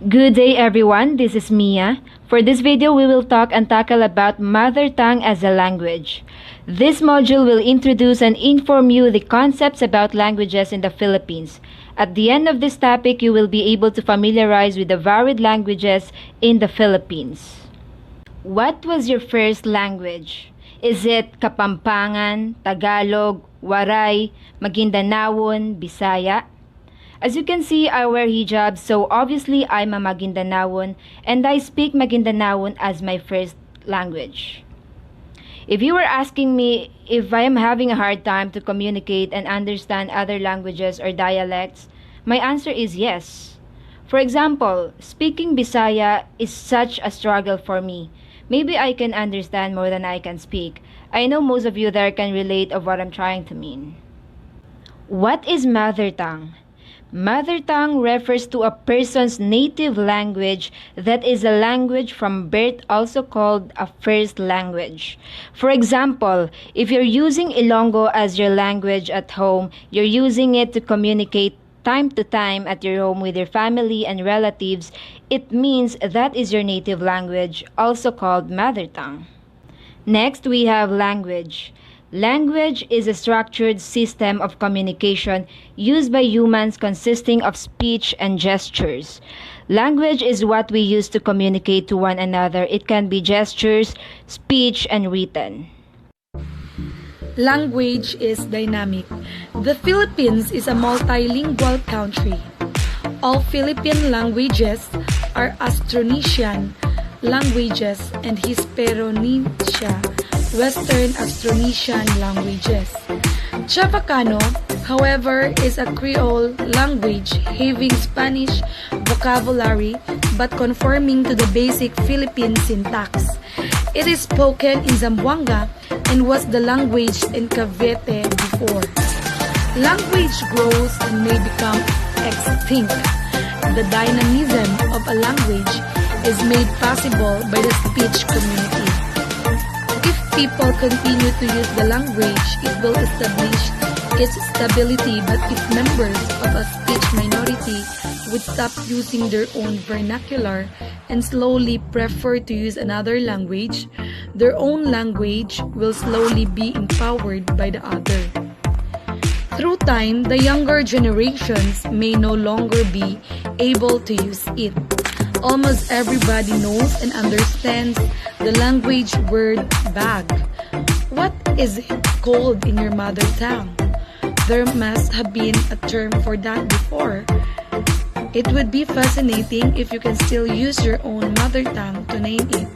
Good day everyone, this is Miah. For this video, we will talk and tackle about mother tongue as a language. This module will introduce and inform you the concepts about languages in the Philippines. At the end of this topic, you will be able to familiarize with the varied languages in the Philippines. What was your first language? Is it Kapampangan, Tagalog, Waray, Maguindanaon, Bisaya? As you can see, I wear hijab, so obviously I'm a Maguindanaon and I speak Maguindanaon as my first language. If you were asking me if I am having a hard time to communicate and understand other languages or dialects, my answer is yes. For example, speaking Bisaya is such a struggle for me. Maybe I can understand more than I can speak. I know most of you there can relate of what I'm trying to mean. What is mother tongue? Mother tongue refers to a person's native language that is a language from birth, also called a first language. For example, if you're using Ilonggo as your language at home, you're using it to communicate time to time at your home with your family and relatives, it means that is your native language, also called mother tongue. Next, we have language. Language is a structured system of communication used by humans consisting of speech and gestures. Language is what we use to communicate to one another. It can be gestures, speech, and written. Language is dynamic. The Philippines is a multilingual country. All Philippine languages are Austronesian languages and Hispanionia, Western Austronesian languages. Chavacano, however, is a Creole language having Spanish vocabulary but conforming to the basic Philippine syntax. It is spoken in Zamboanga and was the language in Cavite before. Language grows and may become extinct. The dynamism of a language is made possible by the speech community. If people continue to use the language, it will establish its stability, but if members of a speech minority would stop using their own vernacular and slowly prefer to use another language, their own language will slowly be empowered by the other. Through time, the younger generations may no longer be able to use it. Almost everybody knows and understands the language word bag. What is it called in your mother tongue? There must have been a term for that before. It would be fascinating if you can still use your own mother tongue to name it.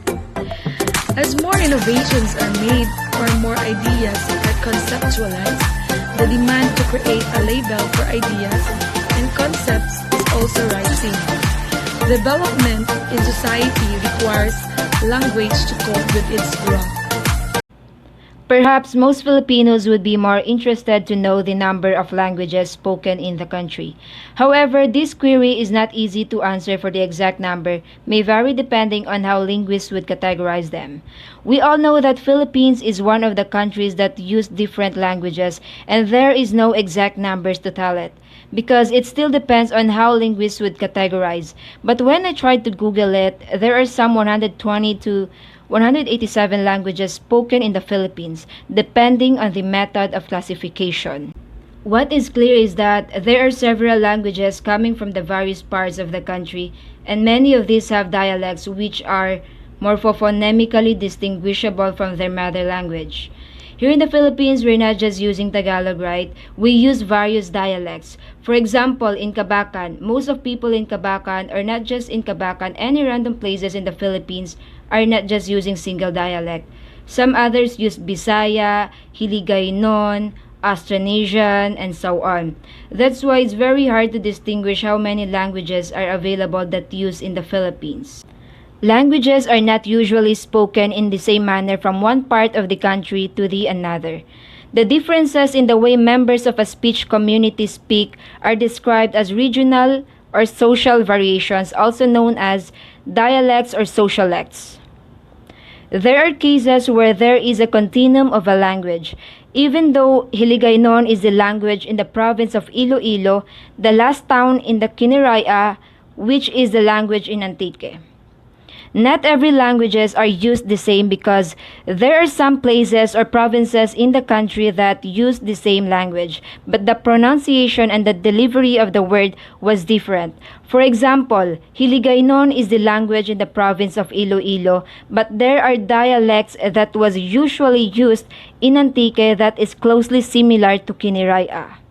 As more innovations are made or more ideas are conceptualized, the demand to create a label for ideas and concepts is also rising. Development in society requires language to cope with its growth. Perhaps most Filipinos would be more interested to know the number of languages spoken in the country. However, this query is not easy to answer, for the exact number may vary depending on how linguists would categorize them. We all know that Philippines is one of the countries that use different languages, and there is no exact numbers to tell it, because it still depends on how linguists would categorize. But when I tried to Google it, there are some 120 to 187 languages spoken in the Philippines, depending on the method of classification. What is clear is that there are several languages coming from the various parts of the country, and many of these have dialects which are morphophonemically distinguishable from their mother language. Here in the Philippines, we're not just using Tagalog, right? We use various dialects. For example, in Cabacan, most of people in Cabacan, or not just in Cabacan, any random places in the Philippines are not just using single dialect. Some others use Bisaya, Hiligaynon, Austronesian, and so on. That's why it's very hard to distinguish how many languages are available that use in the Philippines. Languages are not usually spoken in the same manner from one part of the country to the another. The differences in the way members of a speech community speak are described as regional or social variations, also known as dialects or socialects. There are cases where there is a continuum of a language. Even though Hiligaynon is the language in the province of Iloilo, the last town in the Kiniraya which is the language in Antique. Not every languages are used the same because there are some places or provinces in the country that use the same language, but the pronunciation and the delivery of the word was different. For example, Hiligaynon is the language in the province of Iloilo, but there are dialects that was usually used in Antique that is closely similar to Kiniraya.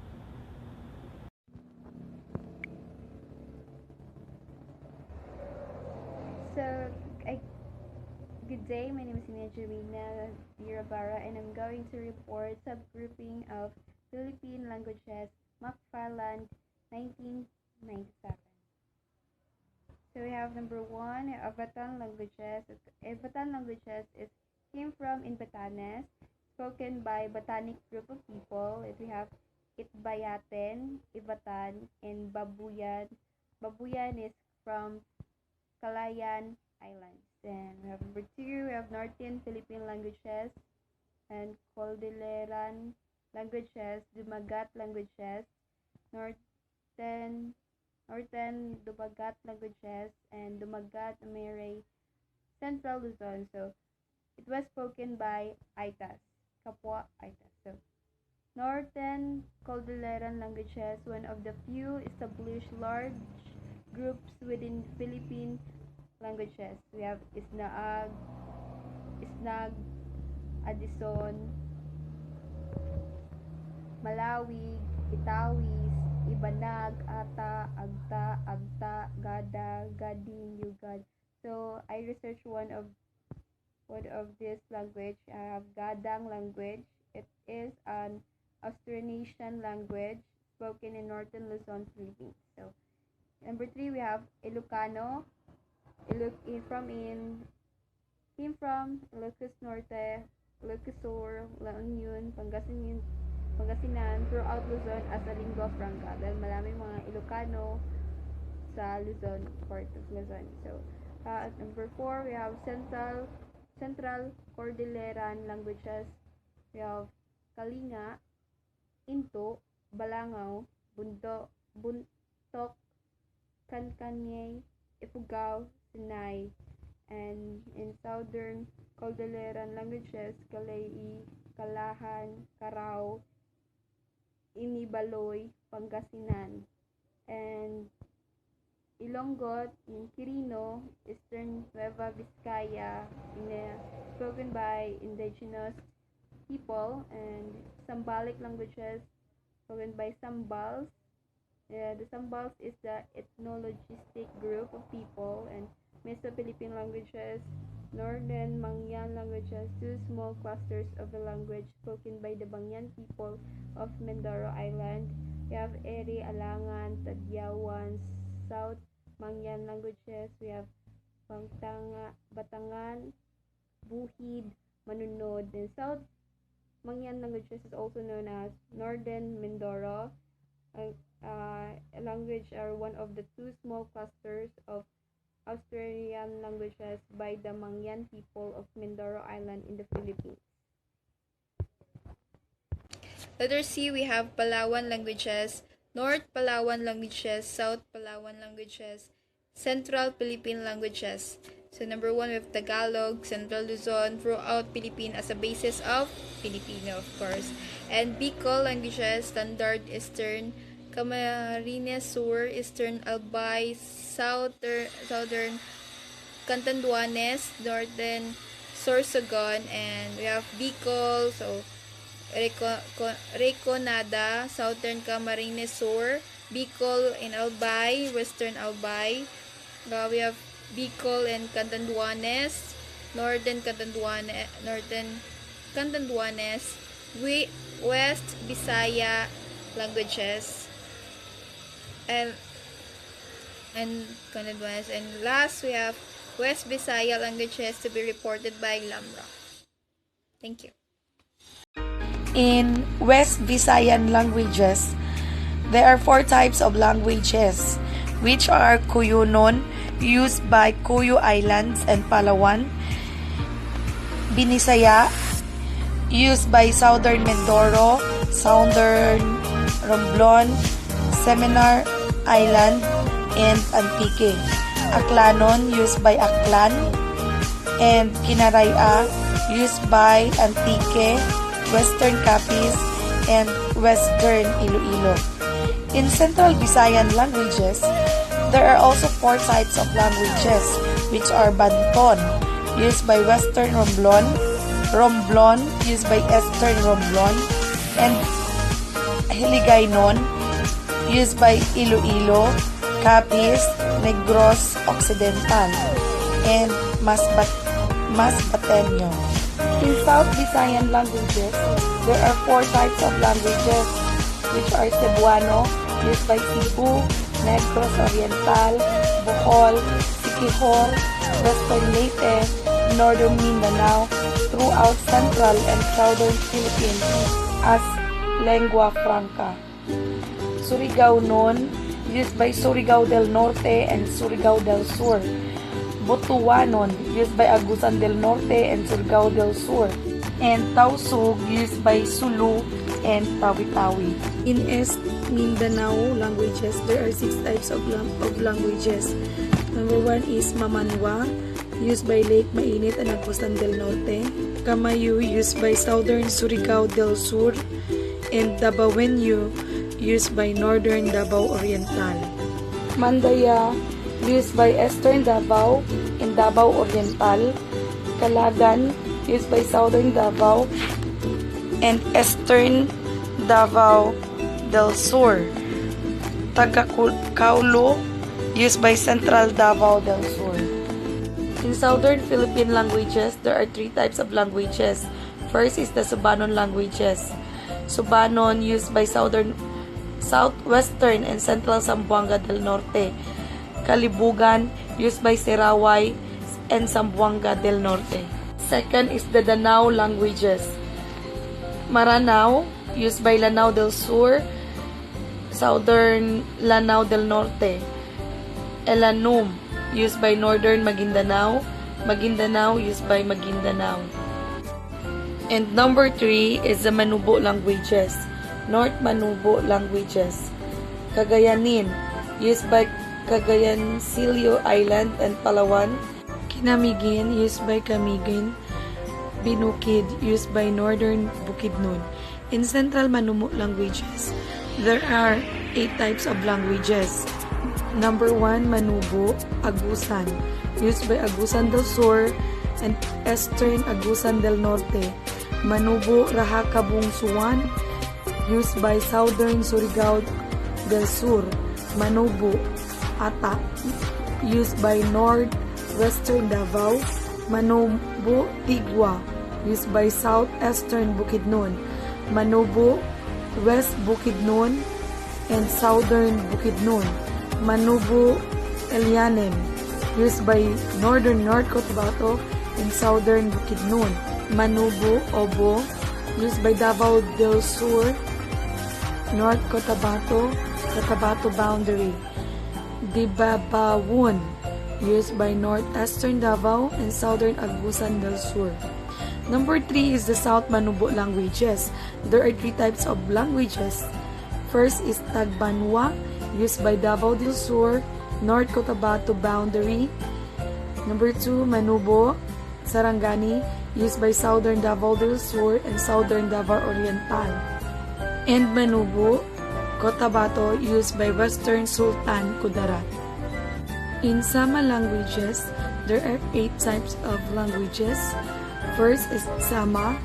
Good day, my name is JOMINAH, RABARA, and I'm going to report subgrouping of Philippine languages, McFarland, 1997. So we have number 1, Avatan languages. Avatan languages came from in Batanes, spoken by Batanic group of people. We have Itbayaten, Ivatan, and Babuyan. Babuyan is from Calayan Islands. Then we have number 2, we have Northern Philippine languages and Cordilleran languages, Dumagat languages, Northern Dumagat languages, and Dumagat Amere, Central Luzon. So it was spoken by Aitas, Kapwa Aitas. So Northern Cordilleran languages, one of the few established large groups within Philippine languages. We have Isnaag, Adison, Malawi, Itawis, Ibanag, Ata, Agta, Gada, Gading, Yugad. So I researched one of this language. I have Gadang language. It is an Austronesian language spoken in northern Luzon, Philippines. So number 3, we have Ilocano. Came from Ilocos Norte, Ilocos Sur, La Union, Pangasinan, throughout Luzon as a lingua franca. Dahil maraming mga Ilocano sa Luzon, part of Luzon. So, at number 4, we have Central Cordilleran languages. We have Kalinga, Into, Balangao, Buntok, Kankanye, Ifugao, Sinai, and in Southern Cordilleran languages, Kalai, Kalahan, Carao, Inibaloy, Pangasinan, and Ilonggot, in Quirino, Eastern Nueva Vizcaya, spoken by indigenous people, and Sambalic languages, spoken by Sambals. The Sambals is the ethnologistic group of people, and Meso-Philippine languages, Northern Mangyan languages, 2 small clusters of the language spoken by the Bangyan people of Mindoro Island. We have Eri, Alangan, Tadyawan, South Mangyan languages. We have Batangan, Buhid, Manunod, and South Mangyan languages is also known as Northern Mindoro. Language are one of the 2 small clusters of Australian languages by the Mangyan people of Mindoro Island in the Philippines. Letter C, we have Palawan languages, North Palawan languages, South Palawan languages, Central Philippine languages. So number 1, we have Tagalog, Central Luzon, throughout Philippines as a basis of Filipino, of course. And Bicol languages, Standard Eastern, Camarines Sur, Eastern Albay, Southern Catanduanes, Northern Sorsogon, and we have Bicol, so Reconada, Southern Camarines Sur, Bicol and Albay, Western Albay. We have Bicol and Catanduanes, Northern Catanduanes, West Bisaya languages, and Catanduanes, and last we have West Bisaya languages to be reported by LAMRA. Thank you. In West Visayan languages, there are 4 types of languages, which are Cuyunon, used by Cuyo Islands and Palawan; Binisaya, used by Southern Mindoro, Southern Romblon, Seminar Island; and Antique. Aklanon, used by Aklan, and Kinaraya, used by Antique, Western Capiz, and Western Iloilo. In Central Visayan languages, there are also 4 types of languages, which are Banton, used by Western Romblon, Romblon, used by Eastern Romblon, and Hiligaynon, used by Iloilo, Capiz, Negros Occidental, and Masbateño. In South Visayan languages, there are 4 types of languages, which are Cebuano, used by Cebu, Negros Oriental, Bohol, Siquijor, Western Leyte, Northern Mindanao, throughout Central and Southern Philippines as lengua franca. Surigao-non, used by Surigao del Norte and Surigao del Sur. Butuanon, used by Agusan del Norte and Surigao del Sur. And Tausug, used by Sulu and Tawi-Tawi. In East Mindanao languages, there are 6 types of languages. Number 1 is Mamanwa, used by Lake Mainit and Agusan del Norte. Kamayu, used by Southern Surigao del Sur. And Dabawenyo, used by Northern Davao Oriental. Mandaya, used by Eastern Davao and Davao Oriental. Kalagan, used by Southern Davao and Eastern Davao del Sur. Tagakaulo, used by Central Davao del Sur. In Southern Philippine languages, there are 3 types of languages. First is the Subanon languages. Subanon, used by Southwestern and Central Zamboanga del Norte. Kalibugan, used by Sirawai and Zamboanga del Norte. Second is the Danao languages. Maranao, used by Lanao del Sur, Southern Lanao del Norte. Elanum, used by Northern Maguindanao. Maguindanao, used by Maguindanao. And number 3 is the Manubo languages. North Manubo languages. Cagayanin, used by Cagayancillo Island and Palawan. Kinamigin, used by Camiguin. Binukid, used by Northern Bukidnon. In Central Manubo languages, there are 8 types of languages. Number 1, Manubo, Agusan, used by Agusan del Sur and Eastern Agusan del Norte. Manubo, Rahacabungsuan, used by Southern Surigao del Sur. Manubo, Ata, used by Northwestern Davao. Manubo, Tigwa, used by Southeastern Bukidnon. Manubo, West Bukidnon and Southern Bukidnon. Manubo, Elianem, used by Northern North Cotabato and Southern Bukidnon. Manubo, Obo, used by Davao del Sur, North Cotabato, Cotabato boundary. Dibabawon, used by Northeastern Davao and Southern Agusan del Sur. Number 3 is the South Manubo languages. There are 3 types of languages. First is Tagbanwa, used by Davao del Sur, North Cotabato boundary. Number 2, Manubo, Sarangani, used by Southern Davao del Sur and Southern Davao Oriental. And Manubo, Cotabato, used by Western Sultan Kudarat. In Sama languages, there are 8 types of languages. First is Sama,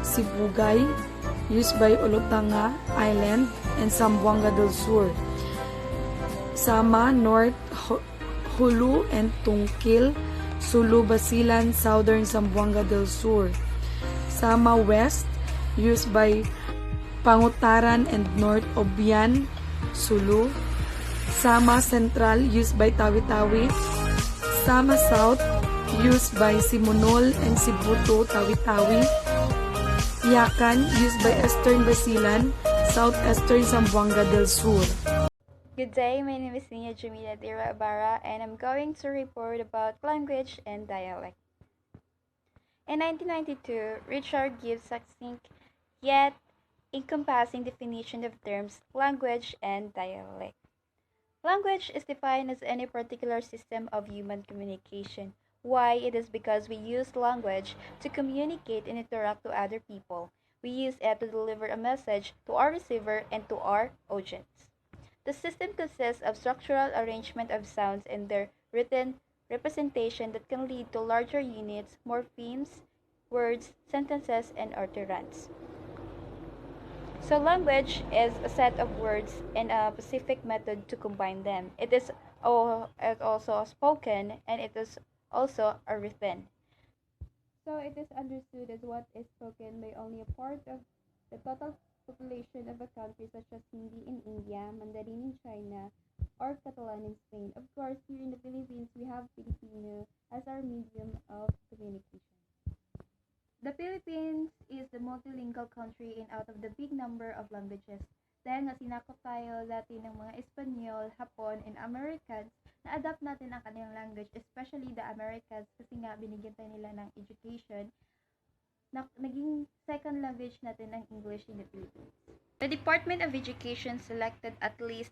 Sibugay, used by Olotanga Island and Zamboanga del Sur. Sama, North Hulu and Tungkil, Sulu Basilan, Southern Zamboanga del Sur. Sama West, used by Pangutaran and North Obian, Sulu. Sama Central, used by Tawi-Tawi. Sama South, used by Simunol and Sibuto, Tawi-Tawi. Yakan, used by Eastern Basilan, Southeastern Zamboanga del Sur. Good day, my name is NIñA de RABARA, and I'm going to report about language and dialect. In 1992, Richard gives succinct yet encompassing definition of terms language and dialect. Language is defined as any particular system of human communication. Why? It is because we use language to communicate and interact with other people. We use it to deliver a message to our receiver and to our audience. The system consists of structural arrangement of sounds and their written representation that can lead to larger units, morphemes, words, sentences, and utterance. So language is a set of words and a specific method to combine them. It is also spoken and it is also a written. So it is understood as what is spoken by only a part of the total population of a country such as Hindi in India, Mandarin in China, or Catalan in Spain. Of course, here in the Philippines, we have Filipino as our medium of communication. The Philippines is the multilingual country and out of the big number of languages. Dahil nga sinakop tayo dati ng mga Espanyol, Hapon, and Americans, na-adapt natin ang kanilang language, especially the Americans, kasi nga binigyan tayo nila ng education, naging second language natin ang English in the Philippines. The Department of Education selected at least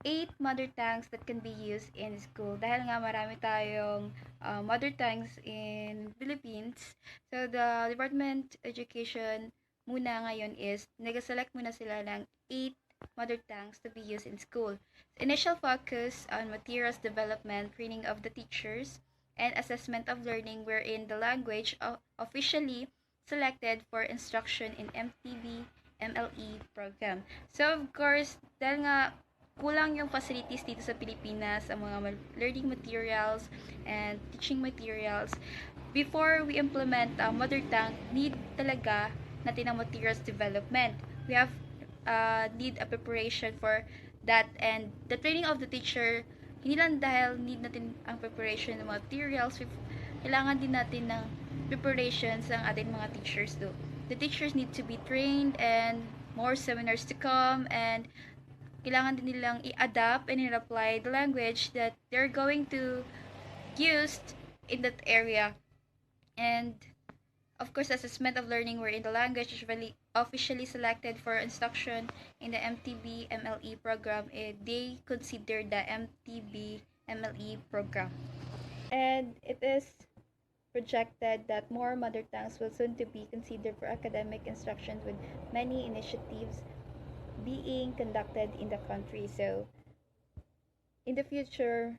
8 mother tongues that can be used in school. Dahil nga marami tayong mother tongues in Philippines, so the Department of Education muna ngayon is nag-select muna sila ng 8 mother tongues to be used in school. Initial focus on materials development, training of the teachers, and assessment of learning wherein the language officially selected for instruction in MTB, MLE program. So of course, dahil nga kulang yung facilities dito sa Pilipinas, ang mga learning materials and teaching materials. Before we implement mother tongue, need talaga natin ang materials development. We have need a preparation for that, and the training of the teacher, hindi lang dahil need natin ang preparation ng materials, kailangan din natin ng preparations ng ating mga teachers do. The teachers need to be trained and more seminars to come, and kailangan din nilang i-adapt and i-apply the language that they're going to use in that area. And of course, assessment of learning wherein the language is officially selected for instruction in the MTB MLE program, they consider the MTB MLE program. And it is projected that more mother tongues will soon to be considered for academic instruction, with many initiatives being conducted in the country. So, in the future,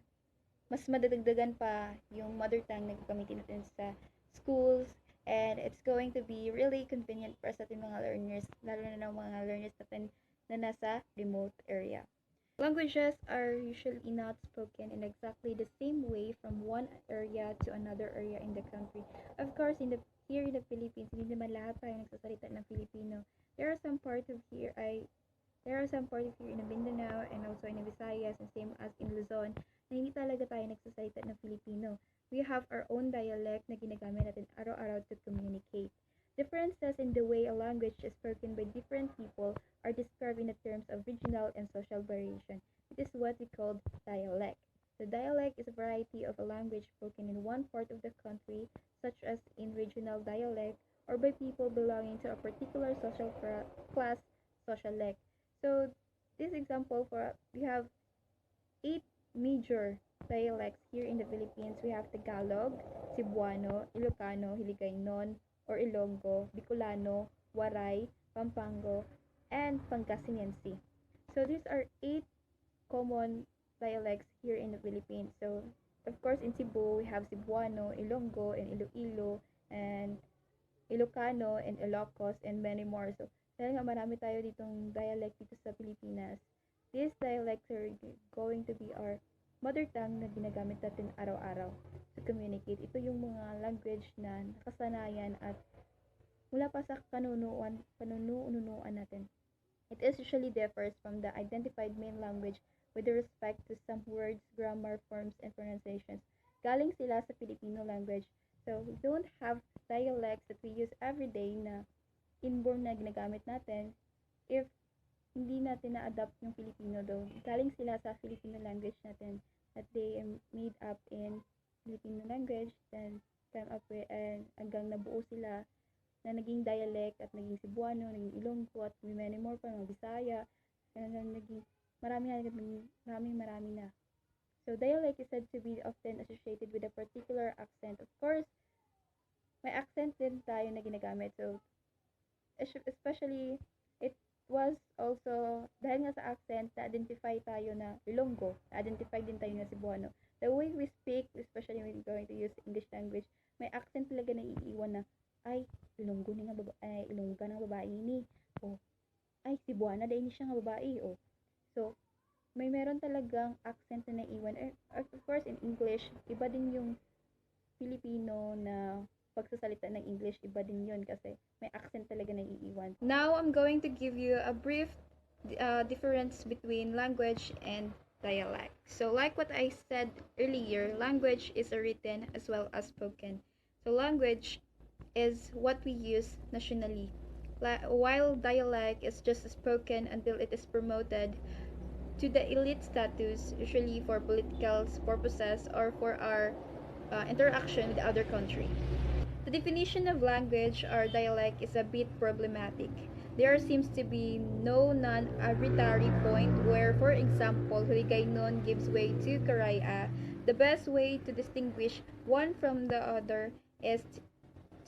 mas madadagdagan pa yung mother tongue na gagamitin natin sa schools, and it's going to be really convenient para sa ating mga learners, lalo na ng mga learners natin na nasa remote area. Languages are usually not spoken in exactly the same way from one area to another area in the country. Of course, here in the Philippines, hindi naman lahat tayo nagsasalita ng Filipino. There are some parts of here in the Mindanao and also in the Visayas, and same as in Luzon, na hindi talaga tayo nagsasalita ng Filipino. We have our own dialect na ginagamit natin araw-araw to communicate. Differences in the way a language is spoken by different people are described in the terms of regional and social variation. It is what we call dialect. The dialect is a variety of a language spoken in one part of the country, such as in regional dialect, or by people belonging to a particular social class, socialect. So, this example, we have 8 major dialects here in the Philippines. We have Tagalog, Cebuano, Ilocano, Hiligaynon, or Ilonggo, Bicolano, Waray, Pampango, and Pangasinense. So, these are 8 common dialects here in the Philippines. So, of course, in Cebu, we have Cebuano, Ilonggo, and Iloilo, and Ilocano, and Ilocos, and many more. So, dahil nga marami tayo ditong dialect dito sa Pilipinas, these dialects are going to be our mother tongue na ginagamit natin araw-araw to communicate. Ito yung mga language na nakasanayan at mula pa sa panunuan natin. It usually differs from the identified main language with respect to some words, grammar, forms, and pronunciations. Galing sila sa Filipino language. So, we don't have dialects that we use every day na inborn na ginagamit natin if hindi natin na-adapt yung Filipino daw. Galing sila sa Filipino language natin that they made up in Filipino language, then come up with, and hanggang nabuo sila na naging dialect at naging Cebuano, naging Ilonggo, at may many more pa, mga Bisaya, and then naging marami na. So, dialect is said to be often associated with a particular accent. Of course, may accent din tayo na ginagamit. So, especially, it was also, dahil nga sa accent, na-identify tayo na Ilonggo, na-identify din tayo na Cebuano. The way we speak, especially when we're going to use English language, may accent talaga na iiwan na, ay, Ilonggo ni nga babae, ay, Ilongga ng babae ni. O, ay, Cebuana, dahil ni siya nga babae. O, so, may meron talagang accent na naiwan. Of course, in English, iba din yung Filipino na pagsasalita ng English, iba din yun kasi may accent talaga na iiwan. Now, I'm going to give you a brief difference between language and dialect. So, like what I said earlier, language is a written as well as spoken. So, language is what we use nationally, while dialect is just spoken until it is promoted to the elite status, usually for political purposes or for our interaction with the other country. The definition of language or dialect is a bit problematic. There seems to be no non-arbitrary point where, for example, Hiligaynon gives way to Karaya. The best way to distinguish one from the other is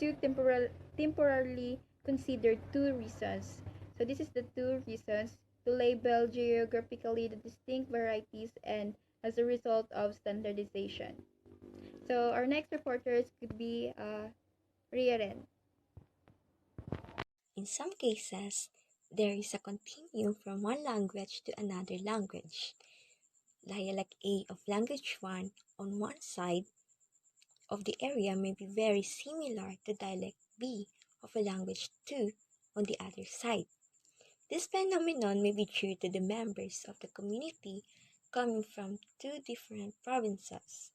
to temporarily consider two reasons. So this is the two reasons: to label geographically the distinct varieties and as a result of standardization. So our next reporters could be RHEAREN. In some cases, there is a continuum from one language to another language. Dialect A of language 1 on one side of the area may be very similar to dialect B of a language 2 on the other side. This phenomenon may be due to the members of the community coming from two different provinces,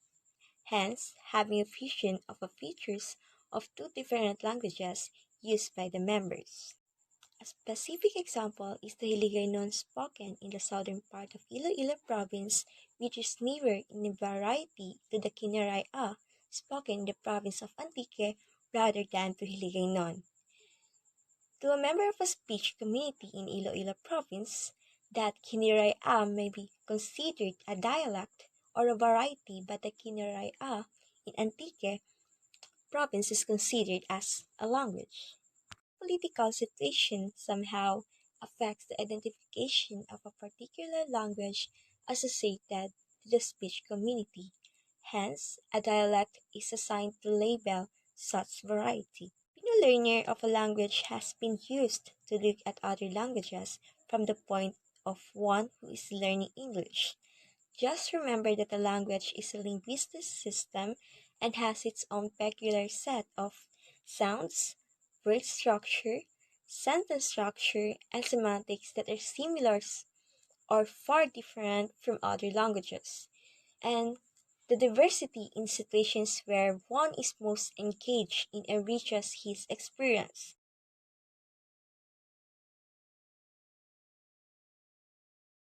hence having a fusion of the features of two different languages used by the members. A specific example is the Hiligaynon spoken in the southern part of Iloilo province, which is nearer in variety to the Kinaraya spoken in the province of Antique rather than to Hiligaynon. To a member of a speech community in Iloilo province, that Kinaraya may be considered a dialect or a variety, but the Kinaraya in Antique province is considered as a language. Political situation somehow affects the identification of a particular language associated to the speech community. Hence, a dialect is assigned to label such variety. Being a learner of a language has been used to look at other languages from the point of one who is learning English. Just remember that a language is a linguistic system and has its own peculiar set of sounds, word structure, sentence structure, and semantics that are similar or far different from other languages, and the diversity in situations where one is most engaged in enriches his experience.